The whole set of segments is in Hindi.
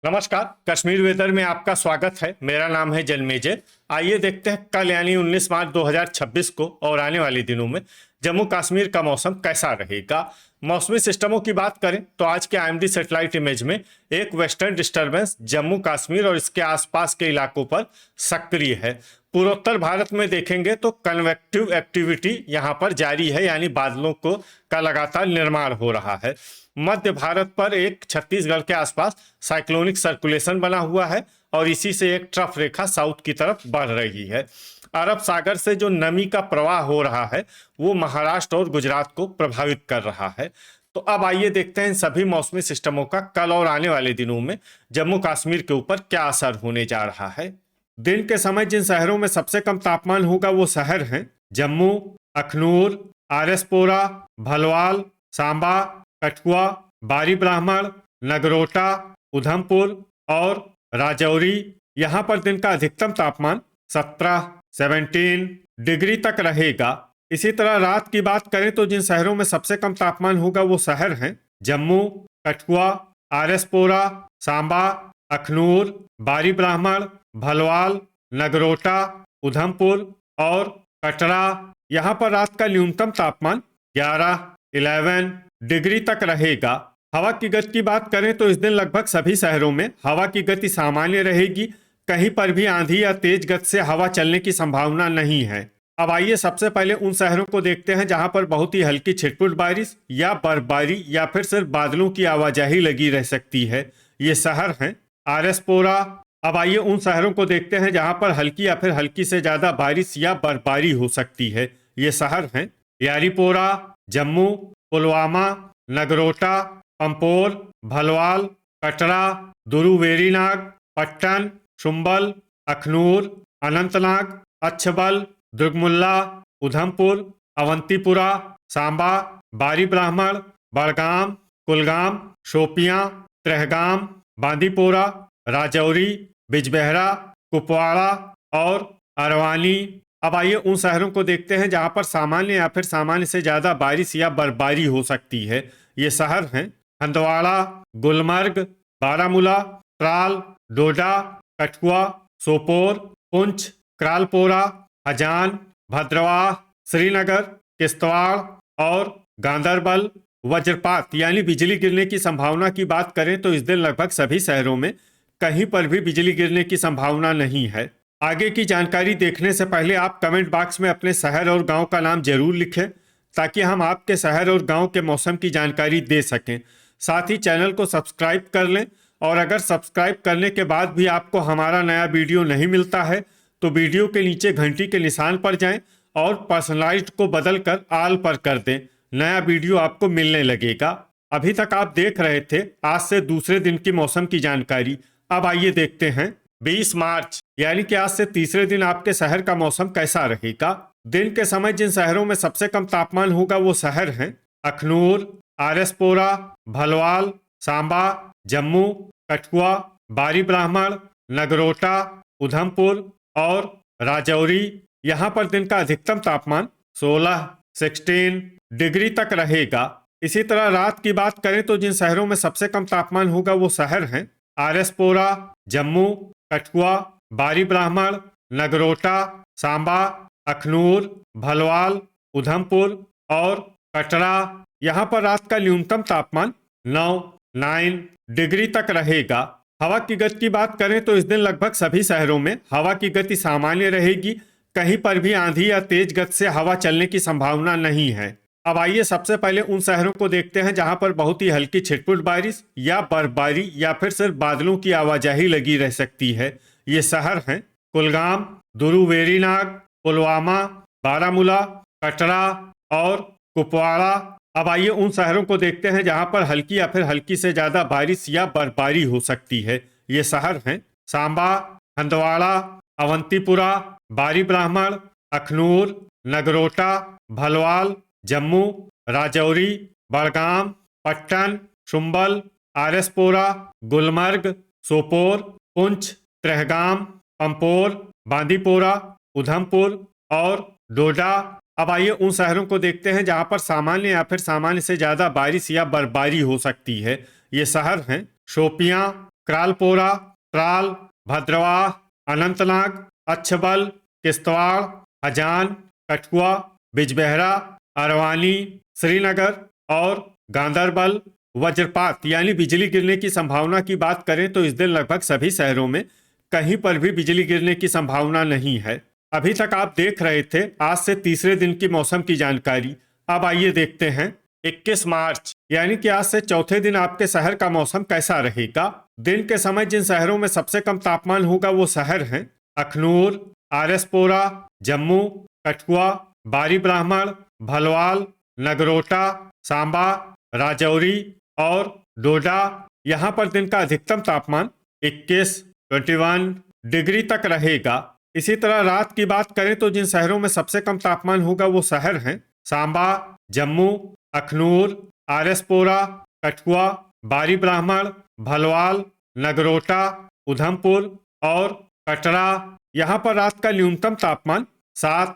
नमस्कार। कश्मीर वेदर में आपका स्वागत है। मेरा नाम है जन्मेजय। आइए देखते हैं कल यानी 19 मार्च 2026 को और आने वाले दिनों में जम्मू कश्मीर का मौसम कैसा रहेगा। मौसमी सिस्टमों की बात करें तो आज के आईएमडी सैटेलाइट इमेज में एक वेस्टर्न डिस्टर्बेंस जम्मू कश्मीर और इसके आसपास के इलाकों पर सक्रिय है। पूर्वोत्तर भारत में देखेंगे तो कन्वेक्टिव एक्टिविटी यहाँ पर जारी है, यानी बादलों का लगातार निर्माण हो रहा है। मध्य भारत पर एक छत्तीसगढ़ के आसपास साइक्लोनिक सर्कुलेशन बना हुआ है और इसी से एक ट्रफ रेखा साउथ की तरफ बढ़ रही है। अरब सागर से जो नमी का प्रवाह हो रहा है वो महाराष्ट्र और गुजरात को प्रभावित कर रहा है। तो अब आइए देखते हैं इन सभी मौसमी सिस्टमों का कल और आने वाले दिनों में जम्मू कश्मीर के ऊपर क्या असर होने जा रहा है। दिन के समय जिन शहरों में सबसे कम तापमान होगा वो शहर हैं जम्मू, अखनूर, आरएसपोरा, भलवाल, सांबा, कठुआ, बारी ब्राह्मण, नगरोटा, उधमपुर और राजौरी। यहाँ पर दिन का अधिकतम तापमान 17 डिग्री तक रहेगा। इसी तरह रात की बात करें तो जिन शहरों में सबसे कम तापमान होगा वो शहर हैं जम्मू, कठुआ, आरएसपोरा, सांबा, अखनूर, बारी ब्राह्मण, भलवाल, नगरोटा, उधमपुर और कटरा। यहाँ पर रात का न्यूनतम तापमान 11 डिग्री तक रहेगा। हवा की गति की बात करें तो इस दिन लगभग सभी शहरों में हवा की गति सामान्य रहेगी। कहीं पर भी आंधी या तेज गति से हवा चलने की संभावना नहीं है। अब आइए सबसे पहले उन शहरों को देखते हैं जहां पर बहुत ही हल्की छिटपुट बारिश या बर्फबारी या फिर सिर्फ बादलों की आवाजाही लगी रह सकती है। ये शहर हैं आरएसपोरा। अब आइए उन शहरों को देखते हैं जहां पर हल्की या फिर हल्की से ज्यादा बारिश या बर्फबारी हो सकती है। ये शहर हैं यारीपोरा, जम्मू, पुलवामा, नगरोटा, पंपोर, भलवाल, कटरा, दुरुवेरीनाग, पट्टन, शुम्बल, अखनूर, अनंतनाग, अच्छबल, दुर्गमुल्ला, उधमपुर, अवंतीपुरा, सांबा, बारी ब्राह्मण, बड़गाम, कुलगाम, शोपियां, त्रेहगाम, बांदीपोरा, राजौरी, बिजबेहरा, कुपवाड़ा और अरवानी। अब आइए उन शहरों को देखते हैं जहां पर सामान्य या फिर सामान्य से ज्यादा बारिश या बर्फबारी हो सकती है। ये शहर हैं हंदवाड़ा, गुलमर्ग, बारामूला, त्राल, डोडा, कठुआ, सोपोर, पुंछ, क्रालपोरा, हजान, भद्रवाह, श्रीनगर, किश्तवाड़ और गांदरबल। वज्रपात यानी बिजली गिरने की संभावना की बात करें तो इस दिन लगभग सभी शहरों में कहीं पर भी बिजली गिरने की संभावना नहीं है। आगे की जानकारी देखने से पहले आप कमेंट बॉक्स में अपने शहर और गांव का नाम जरूर लिखें ताकि हम आपके शहर और गांव के मौसम की जानकारी दे सकें। साथ ही चैनल को सब्सक्राइब कर लें और अगर सब्सक्राइब करने के बाद भी आपको हमारा नया वीडियो नहीं मिलता है तो वीडियो के नीचे घंटी के निशान पर जाएं और पर्सनलाइज्ड को बदलकर ऑल पर कर दें। नया वीडियो आपको मिलने लगेगा। अभी तक आप देख रहे थे आज से दूसरे दिन की मौसम की जानकारी। अब आइए देखते हैं 20 मार्च यानी कि आज से तीसरे दिन आपके शहर का मौसम कैसा रहेगा। दिन के समय जिन शहरों में सबसे कम तापमान होगा वो शहर हैं अखनूर, आरएसपोरा, भलवाल, सांबा, जम्मू, कठुआ, बारी ब्राह्मण, नगरोटा, उधमपुर और राजौरी। यहाँ पर दिन का अधिकतम तापमान 16 डिग्री तक रहेगा। इसी तरह रात की बात करें तो जिन शहरों में सबसे कम तापमान होगा वो शहर हैं आरएसपोरा, जम्मू, कठुआ, बारी ब्राह्मण, नगरोटा, सांबा, अखनूर, भलवाल, उधमपुर और कटरा। यहाँ पर रात का न्यूनतम तापमान 9 डिग्री तक रहेगा। हवा की गति की बात करें तो इस दिन लगभग सभी शहरों में हवा की गति सामान्य रहेगी। कहीं पर भी आंधी या तेज गति से हवा चलने की संभावना नहीं है। अब आइए सबसे पहले उन शहरों को देखते हैं जहां पर बहुत ही हल्की छिटपुट बारिश या बर्फबारी या फिर सिर्फ बादलों की आवाजाही लगी रह सकती है। ये शहर हैं कुलगाम, दुरुवेरीनाग, पुलवामा, बारामूला, कटरा और कुपवाड़ा। अब आइए उन शहरों को देखते हैं जहां पर हल्की या फिर हल्की से ज्यादा बारिश या बर्फबारी हो सकती है। ये शहर हैं सांबा, हंदवाड़ा, अवंतीपुरा, बारी ब्राह्मण, अखनूर, नगरोटा, भलवाल, जम्मू, राजौरी, बड़गाम, पट्टन, शुम्बल, आरएसपोरा, गुलमर्ग, सोपोर, पुंछ, त्रेहगाम, पंपोर, बांदीपोरा, उधमपुर और डोडा। अब आइए उन शहरों को देखते हैं जहां पर सामान्य या फिर सामान्य से ज्यादा बारिश या बर्फबारी हो सकती है। ये शहर हैं शोपियां, क्रालपोरा, त्राल, भद्रवाह, अनंतनाग, अच्छबल, किश्तवाड़, हजान, कठुआ, बिजबेहरा, अरवानी, श्रीनगर और गांदरबल। वज्रपात यानी बिजली गिरने की संभावना की बात करें तो इस दिन लगभग सभी शहरों में कहीं पर भी बिजली गिरने की संभावना नहीं है। अभी तक आप देख रहे थे आज से तीसरे दिन की मौसम की जानकारी। अब आइए देखते हैं 21 मार्च यानी कि आज से चौथे दिन आपके शहर का मौसम कैसा रहेगा। दिन के समय जिन शहरों में सबसे कम तापमान होगा वो शहर हैं अखनूर, आरएसपोरा, जम्मू, कठुआ, बारी ब्राह्मण, भलवाल, नगरोटा, सांबा, राजौरी और डोडा। यहाँ पर दिन का अधिकतम तापमान 21 डिग्री तक रहेगा। इसी तरह रात की बात करें तो जिन शहरों में सबसे कम तापमान होगा वो शहर हैं सांबा, जम्मू, अखनूर, आरएसपोरा, कठुआ, बारी ब्राह्मण, भलवाल, नगरोटा, उधमपुर और कटरा। यहाँ पर रात का न्यूनतम तापमान 7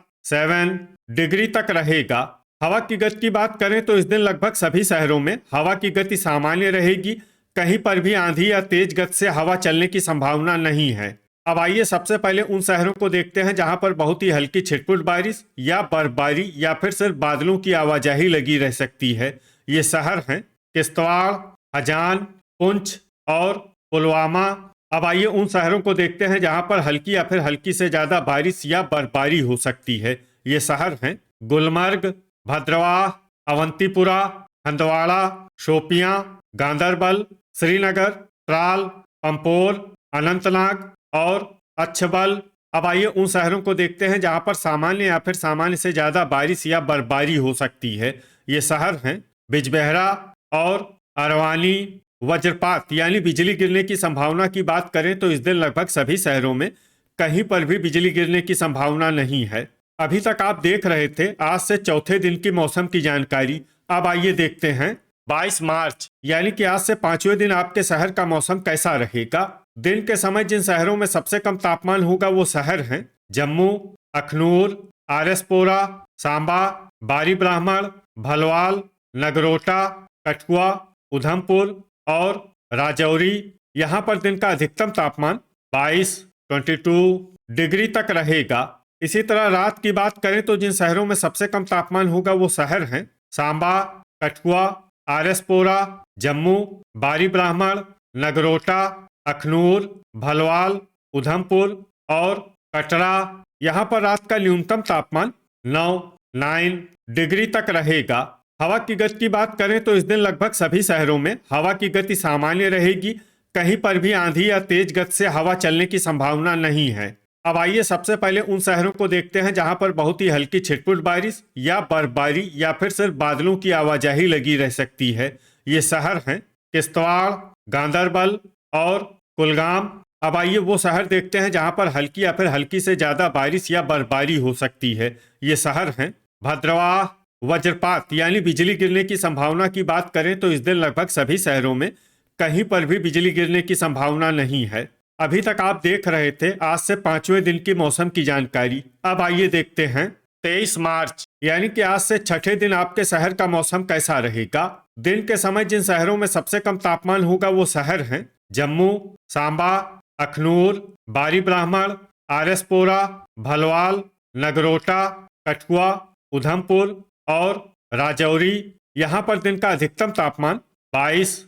डिग्री तक रहेगा। हवा की गति की बात करें तो इस दिन लगभग सभी शहरों में हवा की गति सामान्य रहेगी। कहीं पर भी आंधी या तेज गति से हवा चलने की संभावना नहीं है। अब आइए सबसे पहले उन शहरों को देखते हैं जहां पर बहुत ही हल्की छिटपुट बारिश या बर्फबारी या फिर सिर्फ बादलों की आवाजाही लगी रह सकती है। ये शहर हैं किश्तवाड़, हजान, पुंछ और पुलवामा। अब आइए उन शहरों को देखते हैं जहां पर हल्की या फिर हल्की से ज्यादा बारिश या बर्फबारी हो सकती है। ये शहर हैं गुलमर्ग, भद्रवाह, अवंतीपुरा, हंदवाड़ा, शोपियां, गांदरबल, श्रीनगर, त्राल, पंपोर, अनंतनाग और अच्छबल। अब आइए उन शहरों को देखते हैं जहां पर सामान्य या फिर सामान्य से ज्यादा बारिश या बर्फबारी हो सकती है। ये शहर हैं बिजबेहरा और अरवानी। वज्रपात यानी बिजली गिरने की संभावना की बात करें तो इस दिन लगभग सभी शहरों में कहीं पर भी बिजली गिरने की संभावना नहीं है। अभी तक आप देख रहे थे आज से चौथे दिन की मौसम की जानकारी। अब आइए देखते हैं 22 मार्च यानी कि आज से पांचवें दिन आपके शहर का मौसम कैसा रहेगा। दिन के समय जिन शहरों में सबसे कम तापमान होगा वो शहर हैं जम्मू, अखनूर, आरएसपोरा, सांबा, बारी ब्राह्मण, भलवाल, नगरोटा, कठुआ, उधमपुर और राजौरी। यहाँ पर दिन का अधिकतम तापमान 22 डिग्री तक रहेगा। इसी तरह रात की बात करें तो जिन शहरों में सबसे कम तापमान होगा वो शहर हैं सांबा, कठुआ, आरएसपोरा, जम्मू, बारी ब्राह्मण, नगरोटा, अखनूर, भलवाल, उधमपुर और कटरा। यहाँ पर रात का न्यूनतम तापमान 9 डिग्री तक रहेगा। हवा की गति की बात करें तो इस दिन लगभग सभी शहरों में हवा की गति सामान्य रहेगी। कहीं पर भी आंधी या तेज गति से हवा चलने की संभावना नहीं है। अब आइए सबसे पहले उन शहरों को देखते हैं जहां पर बहुत ही हल्की छिटपुट बारिश या बर्फबारी या फिर सिर्फ बादलों की आवाजाही लगी रह सकती है। ये शहर हैं किश्तवाड़, गांदरबल और कुलगाम। अब आइए वो शहर देखते हैं जहां पर हल्की या फिर हल्की से ज्यादा बारिश या बर्फबारी हो सकती है। ये शहर हैं भद्रवाह। वज्रपात यानी बिजली गिरने की संभावना की बात करें तो इस दिन लगभग सभी शहरों में कहीं पर भी बिजली गिरने की संभावना नहीं है। अभी तक आप देख रहे थे आज से पांचवें दिन की मौसम की जानकारी। अब आइए देखते हैं 23 मार्च यानी कि आज से छठे दिन आपके शहर का मौसम कैसा रहेगा। दिन के समय जिन शहरों में सबसे कम तापमान होगा वो शहर हैं जम्मू, सांबा, अखनूर, बारी ब्राह्मण, आरएसपोरा, भलवाल, नगरोटा, कठुआ, उधमपुर और राजौरी। यहाँ पर दिन का अधिकतम तापमान 22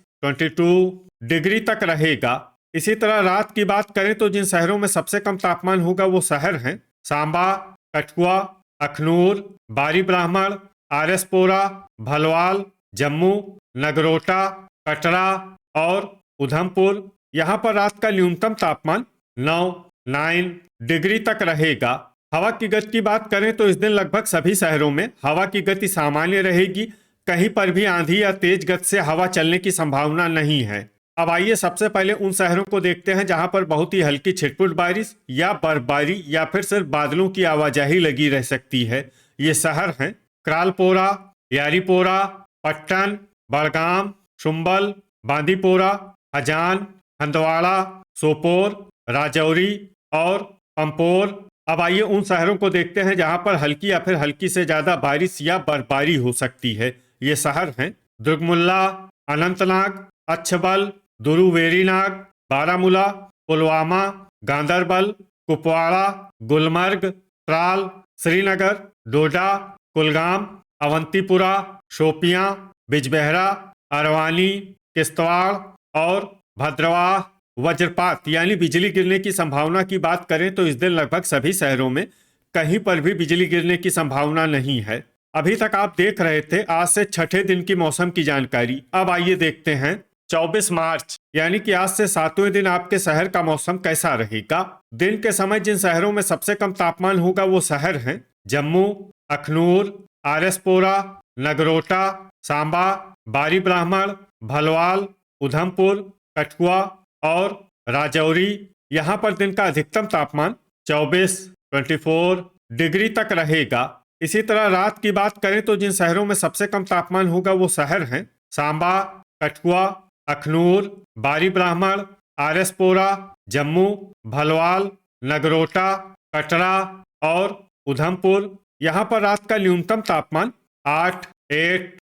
डिग्री तक रहेगा। इसी तरह रात की बात करें तो जिन शहरों में सबसे कम तापमान होगा वो शहर हैं सांबा, कठुआ, अखनूर, बारी ब्राह्मण, आरएसपोरा, भलवाल, जम्मू, नगरोटा, कटरा और उधमपुर। यहाँ पर रात का न्यूनतम तापमान 9 डिग्री तक रहेगा। हवा की गति की बात करें तो इस दिन लगभग सभी शहरों में हवा की गति सामान्य रहेगी। कहीं पर भी आंधी या तेज गति से हवा चलने की संभावना नहीं है। अब आइए सबसे पहले उन शहरों को देखते हैं जहां पर बहुत ही हल्की छिटपुट बारिश या बर्फबारी या फिर सिर्फ बादलों की आवाजाही लगी रह सकती है। ये शहर हैं क्रालपोरा, यारीपोरा, पट्टन, बड़गाम, शुम्बल, बांदीपोरा, हजान, हंदवाड़ा, सोपोर, राजौरी और पंपोर। अब आइए उन शहरों को देखते हैं जहां पर हल्की या फिर हल्की से ज्यादा बारिश या बर्फबारी हो सकती है। ये शहर हैं दुर्गमुल्ला, अनंतनाग, अच्छबल, दुरुवेरीनाग, बारामूला, पुलवामा, गांदरबल, कुपवाड़ा, गुलमर्ग, त्राल, श्रीनगर, डोडा, कुलगाम, अवंतीपुरा, शोपियां, बिजबेहरा, अरवानी, किश्तवाड़ और भद्रवाह। वज्रपात यानी बिजली गिरने की संभावना की बात करें तो इस दिन लगभग सभी शहरों में कहीं पर भी बिजली गिरने की संभावना नहीं है। अभी तक आप देख रहे थे आज से छठे दिन की मौसम की जानकारी। अब आइए देखते हैं 24 मार्च यानी कि आज से 7वें दिन आपके शहर का मौसम कैसा रहेगा। दिन के समय जिन शहरों में सबसे कम तापमान होगा वो शहर हैं जम्मू, अखनूर, आरएसपोरा, नगरोटा, सांबा, बारी ब्राह्मण, भलवाल, उधमपुर, कठुआ और राजौरी। यहाँ पर दिन का अधिकतम तापमान 24 डिग्री तक रहेगा। इसी तरह रात की बात करें तो जिन शहरों में सबसे कम तापमान होगा वो शहर हैं सांबा, कठुआ, अखनूर, बारी ब्राह्मण, आरएसपोरा, जम्मू, भलवाल, नगरोटा, कटरा और उधमपुर। यहाँ पर रात का न्यूनतम तापमान 8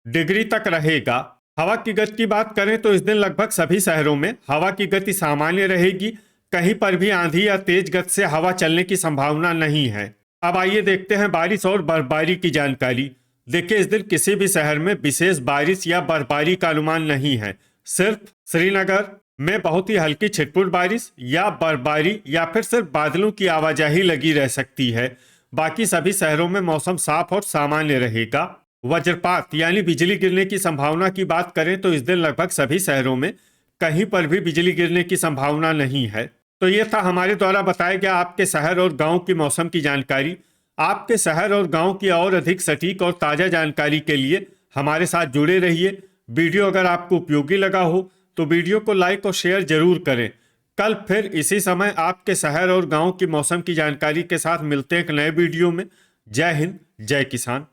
डिग्री तक रहेगा। हवा की गति की बात करें तो इस दिन लगभग सभी शहरों में हवा की गति सामान्य रहेगी। कहीं पर भी आंधी या तेज गति से हवा चलने की संभावना नहीं है। अब आइए देखते हैं बारिश और बर्फबारी की जानकारी। देखिए इस दिन किसी भी शहर में विशेष बारिश या बर्फबारी का अनुमान नहीं है। सिर्फ श्रीनगर में बहुत ही हल्की छिटपुट बारिश या बर्फबारी या फिर सिर्फ बादलों की आवाजाही लगी रह सकती है। बाकी सभी शहरों में मौसम साफ और सामान्य रहेगा। वज्रपात यानी बिजली गिरने की संभावना की बात करें तो इस दिन लगभग सभी शहरों में कहीं पर भी बिजली गिरने की संभावना नहीं है। तो ये था हमारे द्वारा बताया गया आपके शहर और गांव की मौसम की जानकारी। आपके शहर और गांव की और अधिक सटीक और ताज़ा जानकारी के लिए हमारे साथ जुड़े रहिए। वीडियो अगर आपको उपयोगी लगा हो तो वीडियो को लाइक और शेयर जरूर करें। कल फिर इसी समय आपके शहर और गांव की मौसम की जानकारी के साथ मिलते हैं एक नए वीडियो में। जय हिंद, जय किसान।